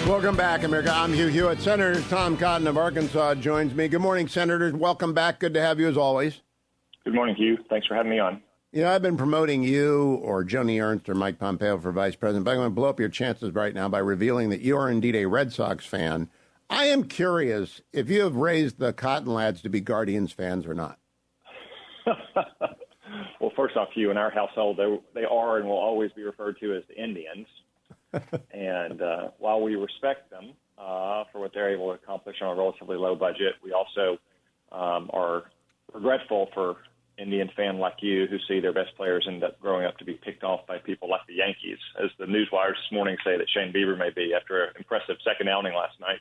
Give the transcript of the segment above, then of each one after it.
Welcome back, America. I'm Hugh Hewitt. Senator Tom Cotton of Arkansas joins me. Good morning, Senators. Welcome back. Good to have you as always. Good morning, Hugh. Thanks for having me on. You know, I've been promoting you or Joni Ernst or Mike Pompeo for vice president, but I'm going to blow up your chances right now by revealing that you are indeed a Red Sox fan. I am curious if you have raised the Cotton lads to be Guardians fans or not. Well, first off, Hugh, in our household, they are and will always be referred to as the Indians. And while we respect them for what they're able to accomplish on a relatively low budget, we also are regretful for Indian fan like you who see their best players end up growing up to be picked off by people like the Yankees, as the news wires this morning say that Shane Bieber may be after an impressive second outing last night.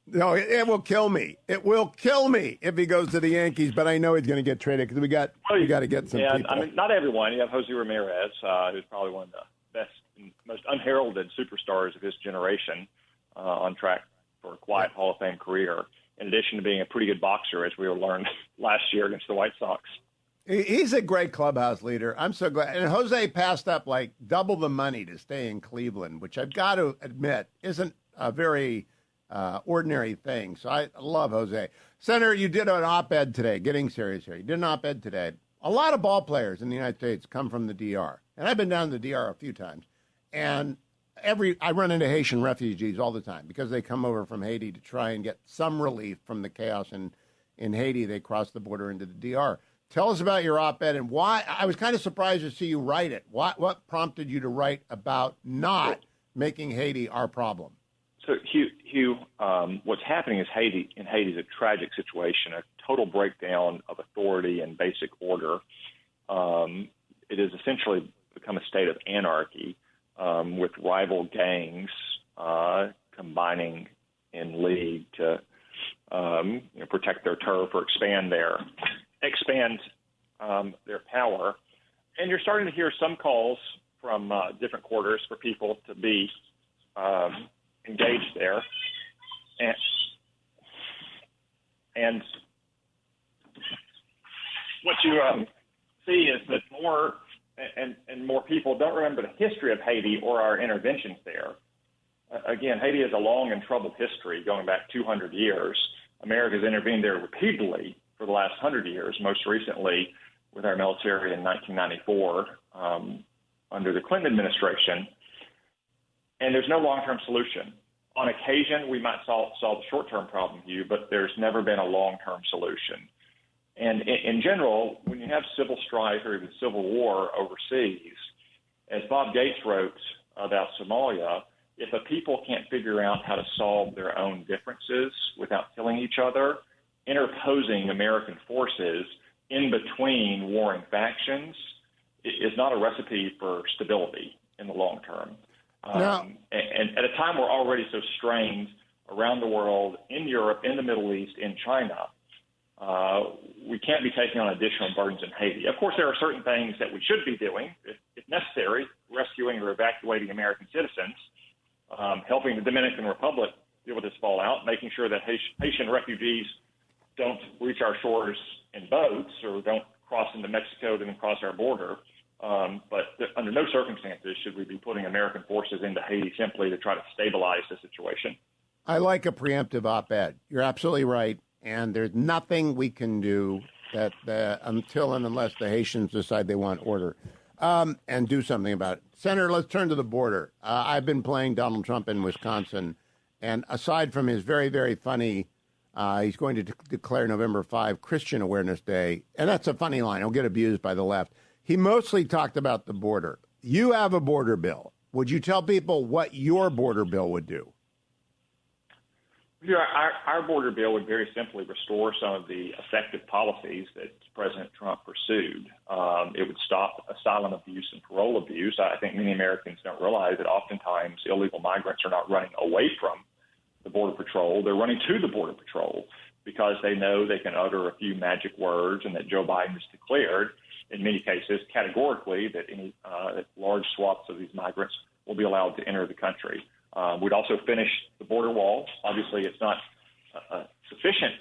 No, it will kill me. It will kill me if he goes to the Yankees, but I know he's going to get traded because we got to get some people. I mean, not everyone. You have Jose Ramirez, who's probably one of the best and most unheralded superstars of his generation, on track for a quiet Hall of Fame career, in addition to being a pretty good boxer, as we learned last year against the White Sox. He's a great clubhouse leader. I'm so glad. And Jose passed up like double the money to stay in Cleveland, which I've got to admit isn't a very ordinary thing. So I love Jose. Senator, you did an op-ed today, getting serious here. You did an op-ed today. A lot of ball players in the United States come from the DR. And I've been down to the DR a few times. And I run into Haitian refugees all the time because they come over from Haiti to try and get some relief from the chaos in Haiti. They cross the border into the DR. Tell us about your op-ed and why. I was kind of surprised to see you write it. What prompted you to write about not making Haiti our problem? So, Hugh, what's happening is Haiti is a tragic situation, a total breakdown of authority and basic order. It has essentially become a state of anarchy, with rival gangs combining in league to protect their turf or expand their power. And you're starting to hear some calls from different quarters for people to be engaged there. And what you see is that more and more people don't remember the history of Haiti or our interventions there. Again, Haiti has a long and troubled history going back 200 years. America has intervened there repeatedly for the last 100 years, most recently with our military in 1994 under the Clinton administration. And there's no long-term solution. On occasion, we might solve the short-term problem, Hugh, but there's never been a long-term solution. And in general, when you have civil strife or even civil war overseas, as Bob Gates wrote about Somalia, if a people can't figure out how to solve their own differences without killing each other, interposing American forces in between warring factions is not a recipe for stability in the long term. No. And at a time we're already so strained around the world, in Europe, in the Middle East, in China, we can't be taking on additional burdens in Haiti. Of course, there are certain things that we should be doing, if necessary, rescuing or evacuating American citizens, helping the Dominican Republic deal with this fallout, making sure that Haitian refugees don't reach our shores in boats or don't cross into Mexico to then cross our border. But under no circumstances should we be putting American forces into Haiti simply to try to stabilize the situation. I like a preemptive op-ed. You're absolutely right. And there's nothing we can do that until and unless the Haitians decide they want order and do something about it. Senator, let's turn to the border. I've been playing Donald Trump in Wisconsin. And aside from his very, very funny, he's going to declare November 5 Christian Awareness Day. And that's a funny line. He'll get abused by the left. He mostly talked about the border. You have a border bill. Would you tell people what your border bill would do? Yeah, our border bill would very simply restore some of the effective policies that President Trump pursued. It would stop asylum abuse and parole abuse. I think many Americans don't realize that oftentimes illegal migrants are not running away from the Border Patrol. They're running to the Border Patrol because they know they can utter a few magic words and that Joe Biden has declared, in many cases, categorically, that any large swaths of these migrants will be allowed to enter the country. We'd also finish the border wall. Obviously, it's not a sufficient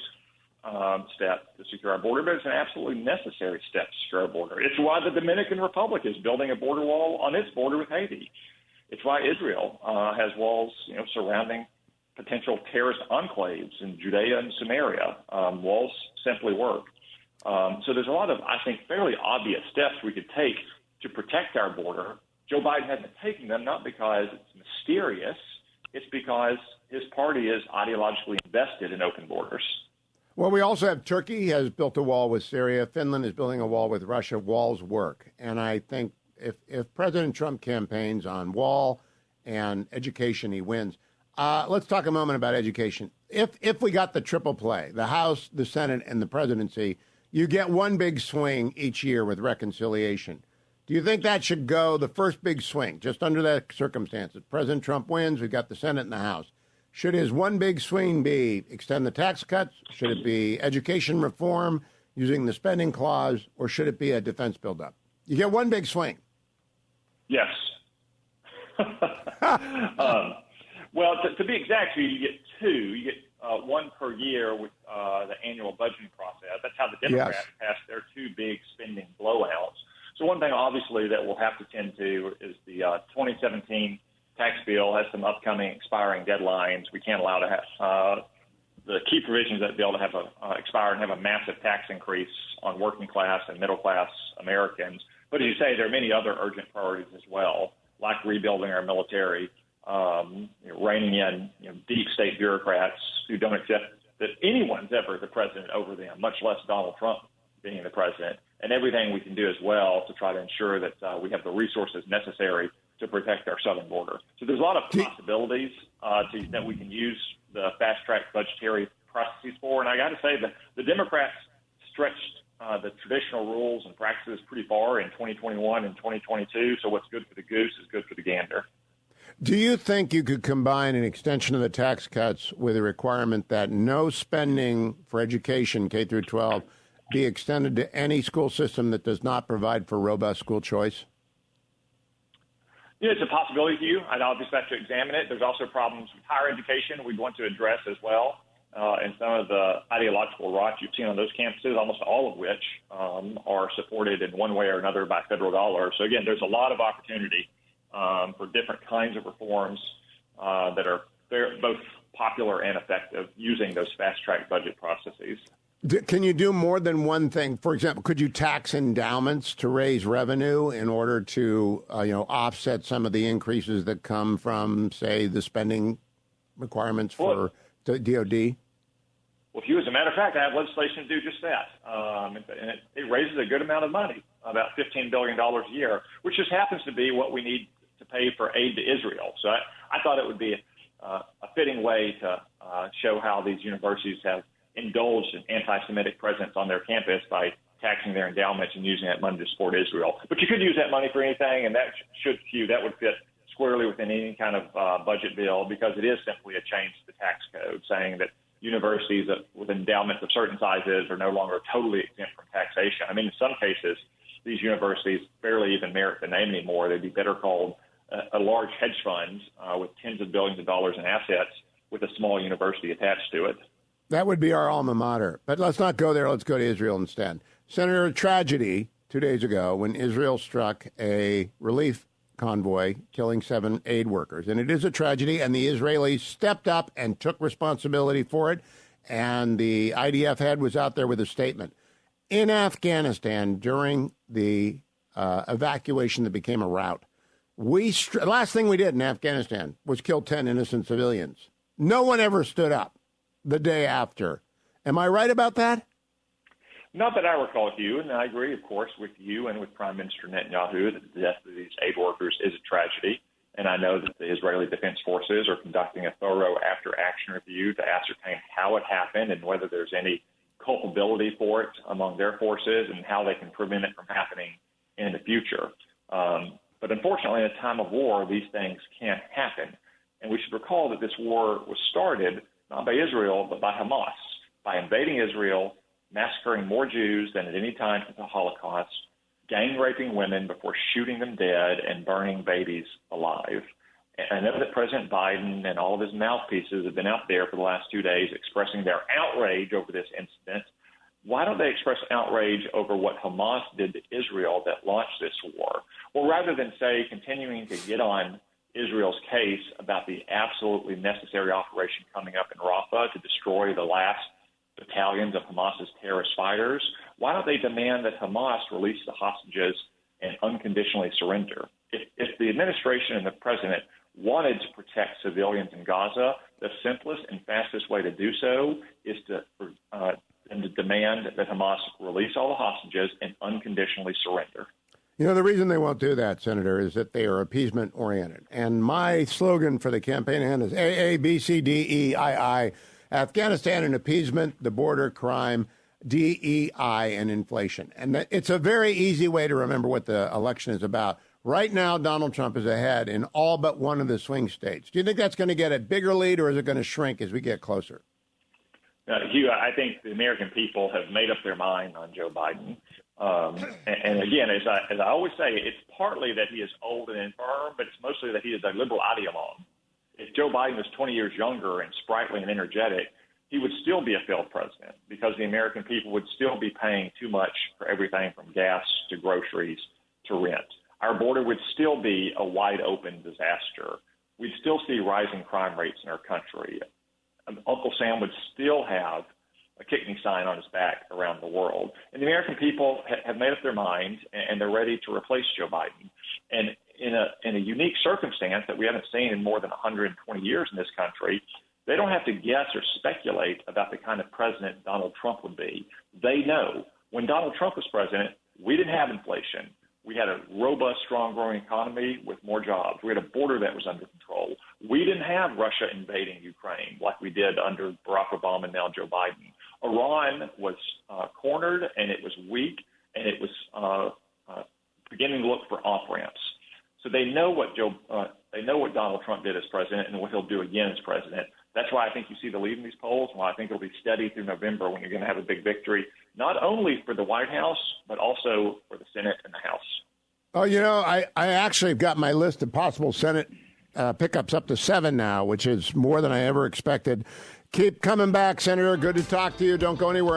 step to secure our border, but it's an absolutely necessary step to secure our border. It's why the Dominican Republic is building a border wall on its border with Haiti. It's why Israel has walls, surrounding potential terrorist enclaves in Judea and Samaria. Walls simply work. So there's a lot of, I think, fairly obvious steps we could take to protect our border. Joe Biden hasn't taken them, not because it's mysterious. It's because his party is ideologically invested in open borders. Well, we also have Turkey has built a wall with Syria. Finland is building a wall with Russia. Walls work. And I think if President Trump campaigns on wall and education, he wins. Let's talk a moment about education. If we got the triple play, the House, the Senate, and the presidency, you get one big swing each year with reconciliation. Do you think that should go the first big swing, just under that circumstances? President Trump wins, we've got the Senate and the House. Should his one big swing be extend the tax cuts? Should it be education reform using the spending clause? Or should it be a defense buildup? You get one big swing. Yes. Well, to be exact, you get two. You get one per year with the annual budgeting process. That's how the Democrats passed their two big spending blowouts. So one thing, obviously, that we'll have to tend to is the 2017 tax bill has some upcoming expiring deadlines. We can't allow to have the key provisions of that bill to have expire and have a massive tax increase on working class and middle class Americans. But as you say, there are many other urgent priorities as well, like rebuilding our military, reining in deep state bureaucrats who don't accept that anyone's ever the president over them, much less Donald Trump being the president, and everything we can do as well to try to ensure that we have the resources necessary to protect our southern border. So there's a lot of possibilities that we can use the fast-track budgetary processes for. And I got to say that the Democrats stretched the traditional rules and practices pretty far in 2021 and 2022. So what's good for the goose is good for the gander. Do you think you could combine an extension of the tax cuts with a requirement that no spending for education, K through 12, be extended to any school system that does not provide for robust school choice? It's a possibility to you. I'd obviously have to examine it. There's also problems with higher education we'd want to address as well. And some of the ideological rot you've seen on those campuses, almost all of which are supported in one way or another by federal dollars. So, again, there's a lot of opportunity for different kinds of reforms that are both popular and effective using those fast-track budget processes. Can you do more than one thing? For example, could you tax endowments to raise revenue in order to, offset some of the increases that come from, say, the spending requirements for the DOD? Well, Hugh, as a matter of fact, I have legislation to do just that. And it raises a good amount of money, about $15 billion a year, which just happens to be what we need to pay for aid to Israel. So I thought it would be a fitting way to show how these universities have indulged in anti-Semitic presence on their campus by taxing their endowments and using that money to support Israel. But you could use that money for anything, and that would fit squarely within any kind of budget bill, because it is simply a change to the tax code saying that universities with endowments of certain sizes are no longer totally exempt from taxation. I mean, in some cases, these universities barely even merit the name anymore. They'd be better called a large hedge fund with tens of billions of dollars in assets with a small university attached to it. That would be our alma mater. But let's not go there. Let's go to Israel instead. Senator, a tragedy 2 days ago when Israel struck a relief convoy, killing 7 aid workers. And it is a tragedy, and the Israelis stepped up and took responsibility for it. And the IDF head was out there with a statement. In Afghanistan, during the evacuation that became a rout, last thing we did in Afghanistan was kill 10 innocent civilians. No one ever stood up the day after. Am I right about that? Not that I recall, Hugh, and I agree, of course, with you and with Prime Minister Netanyahu that the death of these aid workers is a tragedy. And I know that the Israeli Defense Forces are conducting a thorough after-action review to ascertain how it happened and whether there's any culpability for it among their forces and how they can prevent it from happening in the future. But unfortunately, in a time of war, these things can't happen. And we should recall that this war was started not by Israel, but by Hamas, by invading Israel, massacring more Jews than at any time since the Holocaust, gang raping women before shooting them dead, and burning babies alive. And I know that President Biden and all of his mouthpieces have been out there for the last 2 days expressing their outrage over this incident. Why don't they express outrage over what Hamas did to Israel that launched this war? Well, rather than, say, continuing to get on Israel's case about the absolutely necessary operation coming up in Rafah to destroy the last battalions of Hamas's terrorist fighters, why don't they demand that Hamas release the hostages and unconditionally surrender? If the administration and the president wanted to protect civilians in Gaza, the simplest and fastest way to do so is to demand that Hamas release all the hostages and unconditionally surrender. You know, the reason they won't do that, Senator, is that they are appeasement-oriented. And my slogan for the campaign ahead is AABCDEII, Afghanistan and appeasement, the border, crime, DEI, and inflation. And it's a very easy way to remember what the election is about. Right now, Donald Trump is ahead in all but one of the swing states. Do you think that's going to get a bigger lead, or is it going to shrink as we get closer? Hugh, I think the American people have made up their mind on Joe Biden. And again, as I always say, it's partly that he is old and infirm, but it's mostly that he is a liberal ideologue. If Joe Biden was 20 years younger and sprightly and energetic, he would still be a failed president because the American people would still be paying too much for everything from gas to groceries to rent. Our border would still be a wide open disaster. We'd still see rising crime rates in our country. Uncle Sam would still have a kick me sign on his back around the world. And the American people have made up their mind, and they're ready to replace Joe Biden. And in a unique circumstance that we haven't seen in more than 120 years in this country, they don't have to guess or speculate about the kind of president Donald Trump would be. They know when Donald Trump was president, we didn't have inflation. We had a robust, strong, growing economy with more jobs. We had a border that was under control. We didn't have Russia invading Ukraine like we did under Barack Obama and now Joe Biden. Iran was cornered, and it was weak, and it was beginning to look for off-ramps. So they know what Donald Trump did as president and what he'll do again as president. That's why I think you see the lead in these polls, and why I think it'll be steady through November when you're going to have a big victory, not only for the White House, but also for the Senate and the House. Oh, you know, I actually have got my list of possible Senate pickups up to 7 now, which is more than I ever expected. Keep coming back, Senator. Good to talk to you. Don't go anywhere.